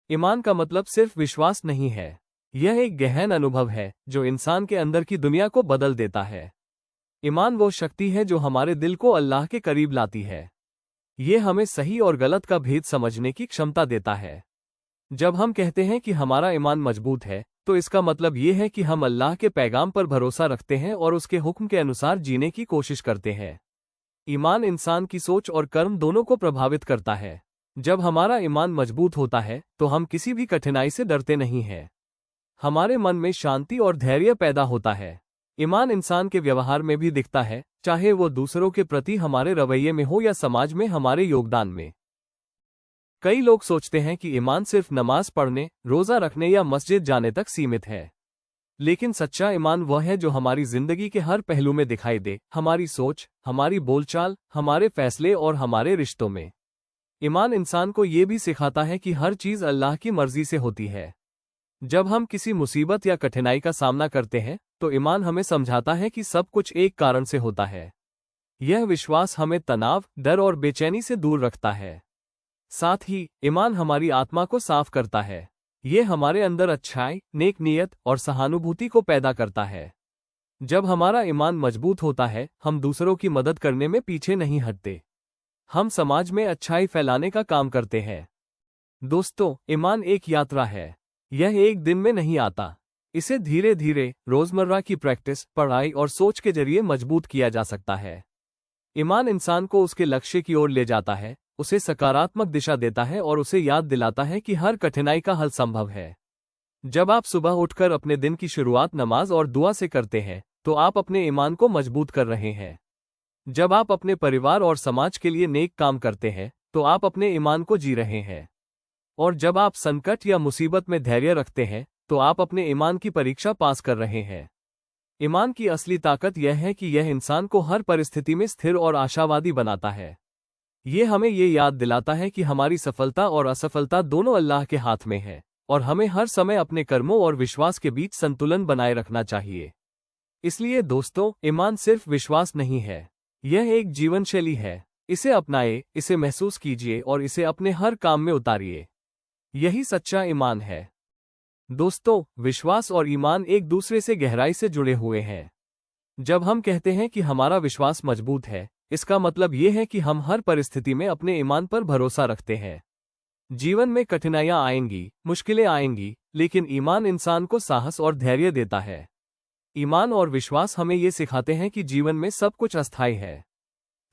ईमान का मतलब सिर्फ विश्वास नहीं है। यह एक गहन अनुभव है जो इंसान के अंदर की दुनिया को बदल देता है। ईमान वो शक्ति है जो हमारे दिल को अल्लाह के करीब लाती है। ये हमें सही और गलत का भेद समझने की क्षमता देता है। जब हम कहते हैं कि हमारा ईमान मजबूत है, तो इसका मतलब ये है कि हम अल्लाह के पैगाम पर भरोसा रखते हैं और उसके हुक्म के अनुसार जीने की कोशिश करते हैं। ईमान इंसान की सोच और कर्म दोनों को प्रभावित करता है। जब हमारा ईमान मजबूत होता है तो हम किसी भी कठिनाई से डरते नहीं हैं। हमारे मन में शांति और धैर्य पैदा होता है। ईमान इंसान के व्यवहार में भी दिखता है, चाहे वो दूसरों के प्रति हमारे रवैये में हो या समाज में हमारे योगदान में। कई लोग सोचते हैं कि ईमान सिर्फ नमाज पढ़ने, रोजा रखने या मस्जिद जाने तक सीमित है। लेकिन सच्चा ईमान वह है जो हमारी जिंदगी के हर पहलू में दिखाई दे, हमारी सोच, हमारी बोलचाल, हमारे फैसले और हमारे रिश्तों में। ईमान इंसान को ये भी सिखाता है कि हर चीज़ अल्लाह की मर्जी से होती है। जब हम किसी मुसीबत या कठिनाई का सामना करते हैं तो ईमान हमें समझाता है कि सब कुछ एक कारण से होता है। यह विश्वास हमें तनाव, डर और बेचैनी से दूर रखता है। साथ ही ईमान हमारी आत्मा को साफ करता है। ये हमारे अंदर अच्छाई, नेक नीयत और सहानुभूति को पैदा करता है। जब हमारा ईमान मजबूत होता है, हम दूसरों की मदद करने में पीछे नहीं हटते। हम समाज में अच्छाई फैलाने का काम करते हैं। दोस्तों, ईमान एक यात्रा है। यह एक दिन में नहीं आता। इसे धीरे धीरे रोजमर्रा की प्रैक्टिस, पढ़ाई और सोच के जरिए मजबूत किया जा सकता है। ईमान इंसान को उसके लक्ष्य की ओर ले जाता है, उसे सकारात्मक दिशा देता है और उसे याद दिलाता है कि हर कठिनाई का हल संभव है। जब आप सुबह उठकर अपने दिन की शुरुआत नमाज और दुआ से करते हैं, तो आप अपने ईमान को मजबूत कर रहे हैं। जब आप अपने परिवार और समाज के लिए नेक काम करते हैं, तो आप अपने ईमान को जी रहे हैं। और जब आप संकट या मुसीबत में धैर्य रखते हैं, तो आप अपने ईमान की परीक्षा पास कर रहे हैं। ईमान की असली ताकत यह है कि यह इंसान को हर परिस्थिति में स्थिर और आशावादी बनाता है। ये हमें ये याद दिलाता है कि हमारी सफलता और असफलता दोनों अल्लाह के हाथ में है और हमें हर समय अपने कर्मों और विश्वास के बीच संतुलन बनाए रखना चाहिए। इसलिए दोस्तों, ईमान सिर्फ विश्वास नहीं है, यह एक जीवन शैली है। इसे अपनाएं, इसे महसूस कीजिए और इसे अपने हर काम में उतारिए। यही सच्चा ईमान है। दोस्तों, विश्वास और ईमान एक दूसरे से गहराई से जुड़े हुए हैं। जब हम कहते हैं कि हमारा विश्वास मजबूत है, इसका मतलब ये है कि हम हर परिस्थिति में अपने ईमान पर भरोसा रखते हैं। जीवन में कठिनाइयां आएंगी, मुश्किलें आएंगी, लेकिन ईमान इंसान को साहस और धैर्य देता है। ईमान और विश्वास हमें ये सिखाते हैं कि जीवन में सब कुछ अस्थायी है।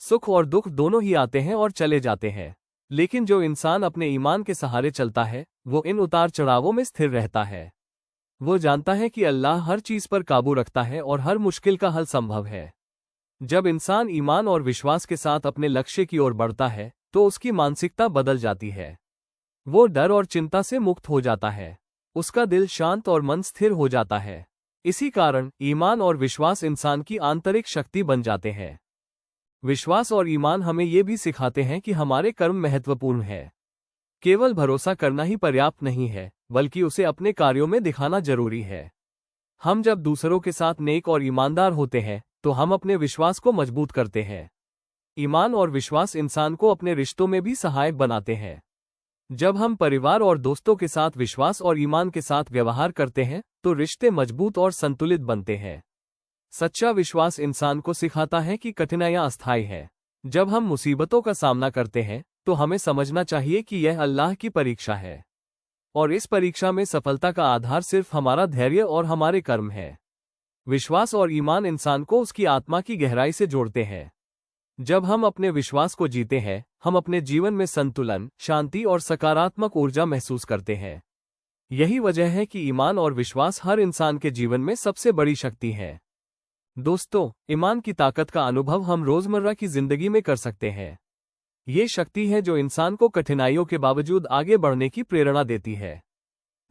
सुख और दुख दोनों ही आते हैं और चले जाते हैं, लेकिन जो इंसान अपने ईमान के सहारे चलता है, वो इन उतार चढ़ावों में स्थिर रहता है। वो जानता है कि अल्लाह हर चीज पर काबू रखता है और हर मुश्किल का हल संभव है। जब इंसान ईमान और विश्वास के साथ अपने लक्ष्य की ओर बढ़ता है, तो उसकी मानसिकता बदल जाती है। वो डर और चिंता से मुक्त हो जाता है। उसका दिल शांत और मन स्थिर हो जाता है। इसी कारण ईमान और विश्वास इंसान की आंतरिक शक्ति बन जाते हैं। विश्वास और ईमान हमें ये भी सिखाते हैं कि हमारे कर्म महत्वपूर्ण है। केवल भरोसा करना ही पर्याप्त नहीं है, बल्कि उसे अपने कार्यों में दिखाना जरूरी है। हम जब दूसरों के साथ नेक और ईमानदार होते हैं, तो हम अपने विश्वास को मजबूत करते हैं। ईमान और विश्वास इंसान को अपने रिश्तों में भी सहायक बनाते हैं। जब हम परिवार और दोस्तों के साथ विश्वास और ईमान के साथ व्यवहार करते हैं, तो रिश्ते मजबूत और संतुलित बनते हैं। सच्चा विश्वास इंसान को सिखाता है कि कठिनाइयां अस्थायी है। जब हम मुसीबतों का सामना करते हैं, तो हमें समझना चाहिए कि यह अल्लाह की परीक्षा है, और इस परीक्षा में सफलता का आधार सिर्फ हमारा धैर्य और हमारे कर्म है। विश्वास और ईमान इंसान को उसकी आत्मा की गहराई से जोड़ते हैं। जब हम अपने विश्वास को जीते हैं, हम अपने जीवन में संतुलन, शांति और सकारात्मक ऊर्जा महसूस करते हैं। यही वजह है कि ईमान और विश्वास हर इंसान के जीवन में सबसे बड़ी शक्ति है। दोस्तों, ईमान की ताकत का अनुभव हम रोजमर्रा की जिंदगी में कर सकते हैं। ये शक्ति है जो इंसान को कठिनाइयों के बावजूद आगे बढ़ने की प्रेरणा देती है।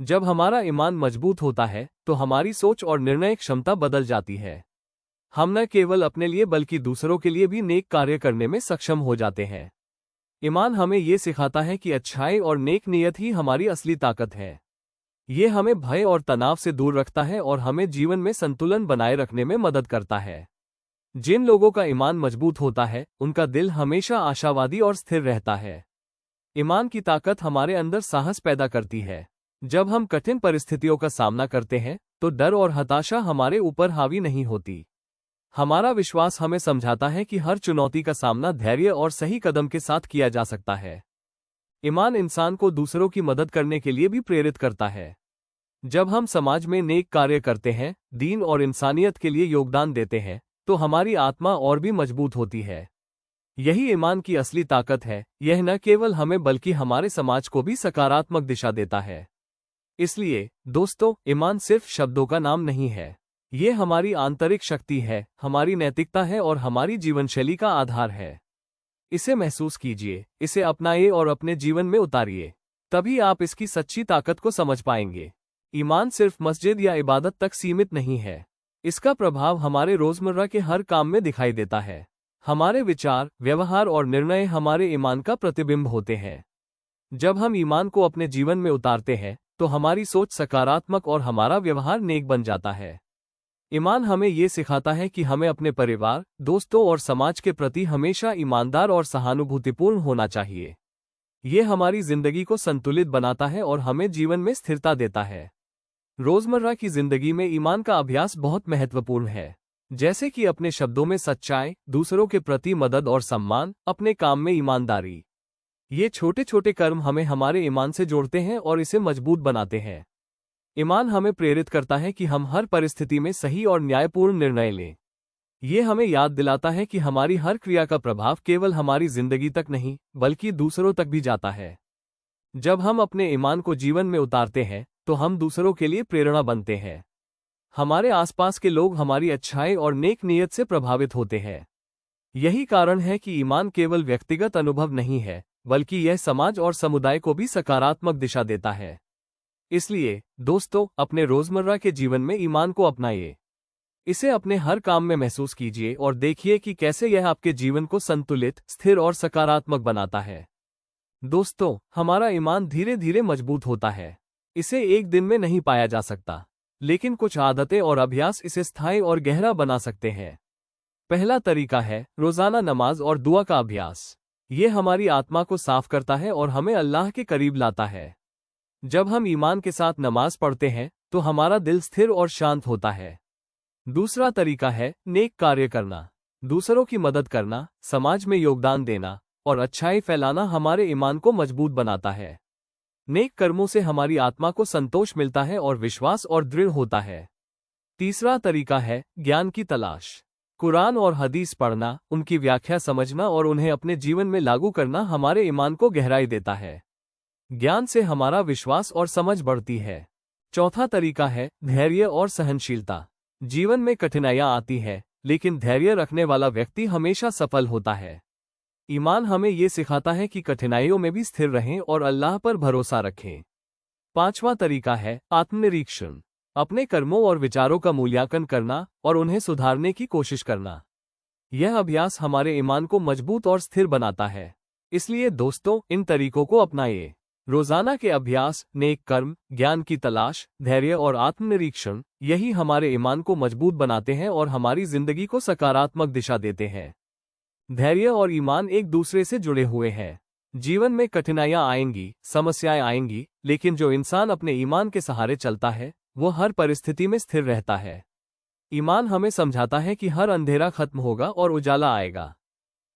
जब हमारा ईमान मजबूत होता है, तो हमारी सोच और निर्णय क्षमता बदल जाती है। हम न केवल अपने लिए बल्कि दूसरों के लिए भी नेक कार्य करने में सक्षम हो जाते हैं। ईमान हमें ये सिखाता है कि अच्छाई और नेक नीयत ही हमारी असली ताकत है। ये हमें भय और तनाव से दूर रखता है और हमें जीवन में संतुलन बनाए रखने में मदद करता है। जिन लोगों का ईमान मजबूत होता है, उनका दिल हमेशा आशावादी और स्थिर रहता है। ईमान की ताकत हमारे अंदर साहस पैदा करती है। जब हम कठिन परिस्थितियों का सामना करते हैं तो डर और हताशा हमारे ऊपर हावी नहीं होती। हमारा विश्वास हमें समझाता है कि हर चुनौती का सामना धैर्य और सही कदम के साथ किया जा सकता है। ईमान इंसान को दूसरों की मदद करने के लिए भी प्रेरित करता है। जब हम समाज में नेक कार्य करते हैं, दीन और इंसानियत के लिए योगदान देते हैं, तो हमारी आत्मा और भी मजबूत होती है। यही ईमान की असली ताकत है। यह न केवल हमें बल्कि हमारे समाज को भी सकारात्मक दिशा देता है। इसलिए दोस्तों, ईमान सिर्फ शब्दों का नाम नहीं है। ये हमारी आंतरिक शक्ति है, हमारी नैतिकता है और हमारी जीवनशैली का आधार है। इसे महसूस कीजिए, इसे अपनाइए और अपने जीवन में उतारिए। तभी आप इसकी सच्ची ताकत को समझ पाएंगे। ईमान सिर्फ मस्जिद या इबादत तक सीमित नहीं है। इसका प्रभाव हमारे रोजमर्रा के हर काम में दिखाई देता है। हमारे विचार, व्यवहार और निर्णय हमारे ईमान का प्रतिबिंब होते हैं। जब हम ईमान को अपने जीवन में उतारते हैं तो हमारी सोच सकारात्मक और हमारा व्यवहार नेक बन जाता है। ईमान हमें ये सिखाता है कि हमें अपने परिवार, दोस्तों और समाज के प्रति हमेशा ईमानदार और सहानुभूतिपूर्ण होना चाहिए। ये हमारी जिंदगी को संतुलित बनाता है और हमें जीवन में स्थिरता देता है। रोजमर्रा की जिंदगी में ईमान का अभ्यास बहुत महत्वपूर्ण है, जैसे कि अपने शब्दों में सच्चाई, दूसरों के प्रति मदद और सम्मान, अपने काम में ईमानदारी। ये छोटे छोटे कर्म हमें हमारे ईमान से जोड़ते हैं और इसे मजबूत बनाते हैं। ईमान हमें प्रेरित करता है कि हम हर परिस्थिति में सही और न्यायपूर्ण निर्णय लें। ये हमें याद दिलाता है कि हमारी हर क्रिया का प्रभाव केवल हमारी जिंदगी तक नहीं, बल्कि दूसरों तक भी जाता है। जब हम अपने ईमान को जीवन में उतारते हैं तो हम दूसरों के लिए प्रेरणा बनते हैं। हमारे आसपास के लोग हमारी अच्छाई और नेक नीयत से प्रभावित होते हैं। यही कारण है कि ईमान केवल व्यक्तिगत अनुभव नहीं है, बल्कि यह समाज और समुदाय को भी सकारात्मक दिशा देता है। इसलिए दोस्तों, अपने रोजमर्रा के जीवन में ईमान को अपनाइए। इसे अपने हर काम में महसूस कीजिए और देखिए कि कैसे यह आपके जीवन को संतुलित, स्थिर और सकारात्मक बनाता है। दोस्तों, हमारा ईमान धीरे धीरे मजबूत होता है। इसे एक दिन में नहीं पाया जा सकता, लेकिन कुछ आदतें और अभ्यास इसे स्थायी और गहरा बना सकते हैं। पहला तरीका है रोजाना नमाज और दुआ का अभ्यास। ये हमारी आत्मा को साफ करता है और हमें अल्लाह के करीब लाता है। जब हम ईमान के साथ नमाज पढ़ते हैं तो हमारा दिल स्थिर और शांत होता है। दूसरा तरीका है नेक कार्य करना। दूसरों की मदद करना, समाज में योगदान देना और अच्छाई फैलाना हमारे ईमान को मजबूत बनाता है। नेक कर्मों से हमारी आत्मा को संतोष मिलता है और विश्वास और दृढ़ होता है। तीसरा तरीका है ज्ञान की तलाश। कुरान और हदीस पढ़ना, उनकी व्याख्या समझना और उन्हें अपने जीवन में लागू करना हमारे ईमान को गहराई देता है। ज्ञान से हमारा विश्वास और समझ बढ़ती है। चौथा तरीका है धैर्य और सहनशीलता। जीवन में कठिनाइयां आती है, लेकिन धैर्य रखने वाला व्यक्ति हमेशा सफल होता है। ईमान हमें ये सिखाता है कि कठिनाइयों में भी स्थिर रहें और अल्लाह पर भरोसा रखें। पांचवा तरीका है आत्मनिरीक्षण। अपने कर्मों और विचारों का मूल्यांकन करना और उन्हें सुधारने की कोशिश करना। यह अभ्यास हमारे ईमान को मजबूत और स्थिर बनाता है। इसलिए दोस्तों, इन तरीकों को अपनाइए। रोजाना के अभ्यास, नेक कर्म, ज्ञान की तलाश, धैर्य और आत्मनिरीक्षण, यही हमारे ईमान को मजबूत बनाते हैं और हमारी जिंदगी को सकारात्मक दिशा देते हैं। धैर्य और ईमान एक दूसरे से जुड़े हुए हैं। जीवन में कठिनाइयां आएंगी, समस्याएं आएंगी, लेकिन जो इंसान अपने ईमान के सहारे चलता है वो हर परिस्थिति में स्थिर रहता है। ईमान हमें समझाता है कि हर अंधेरा खत्म होगा और उजाला आएगा।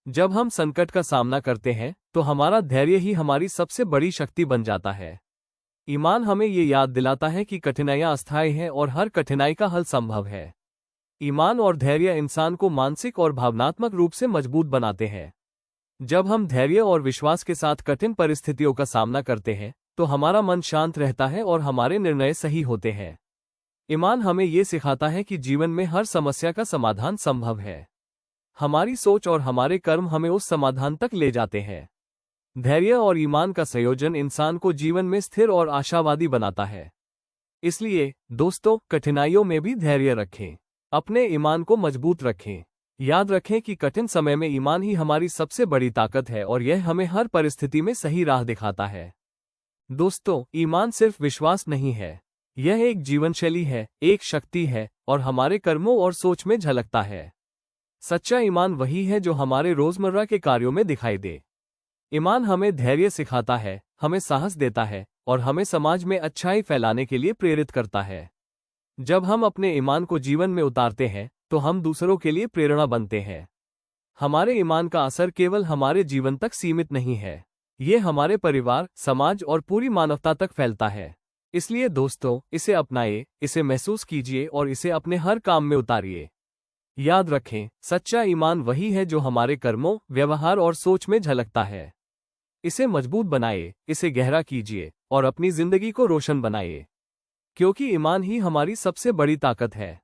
जब हम संकट का सामना करते हैं तो हमारा धैर्य ही हमारी सबसे बड़ी शक्ति बन जाता है। ईमान हमें ये याद दिलाता है कि कठिनाइयां अस्थायी हैं और हर कठिनाई का हल संभव है। ईमान और धैर्य इंसान को मानसिक और भावनात्मक रूप से मजबूत बनाते हैं। जब हम धैर्य और विश्वास के साथ कठिन परिस्थितियों का सामना करते हैं तो हमारा मन शांत रहता है और हमारे निर्णय सही होते हैं। ईमान हमें ये सिखाता है कि जीवन में हर समस्या का समाधान संभव है। हमारी सोच और हमारे कर्म हमें उस समाधान तक ले जाते हैं। धैर्य और ईमान का संयोजन इंसान को जीवन में स्थिर और आशावादी बनाता है। इसलिए दोस्तों, कठिनाइयों में भी धैर्य रखें, अपने ईमान को मजबूत रखें। याद रखें कि कठिन समय में ईमान ही हमारी सबसे बड़ी ताकत है और यह हमें हर परिस्थिति में सही राह दिखाता है। दोस्तों, ईमान सिर्फ विश्वास नहीं है, यह एक जीवनशैली है, एक शक्ति है और हमारे कर्मों और सोच में झलकता है। सच्चा ईमान वही है जो हमारे रोजमर्रा के कार्यों में दिखाई दे। ईमान हमें धैर्य सिखाता है, हमें साहस देता है और हमें समाज में अच्छाई फैलाने के लिए प्रेरित करता है। जब हम अपने ईमान को जीवन में उतारते हैं तो हम दूसरों के लिए प्रेरणा बनते हैं। हमारे ईमान का असर केवल हमारे जीवन तक सीमित नहीं है, ये हमारे परिवार, समाज और पूरी मानवता तक फैलता है। इसलिए दोस्तों, इसे अपनाइए, इसे महसूस कीजिए और इसे अपने हर काम में उतारिए। याद रखें, सच्चा ईमान वही है जो हमारे कर्मों, व्यवहार और सोच में झलकता है। इसे मजबूत बनाइए, इसे गहरा कीजिए और अपनी जिंदगी को रोशन बनाइए, क्योंकि ईमान ही हमारी सबसे बड़ी ताकत है।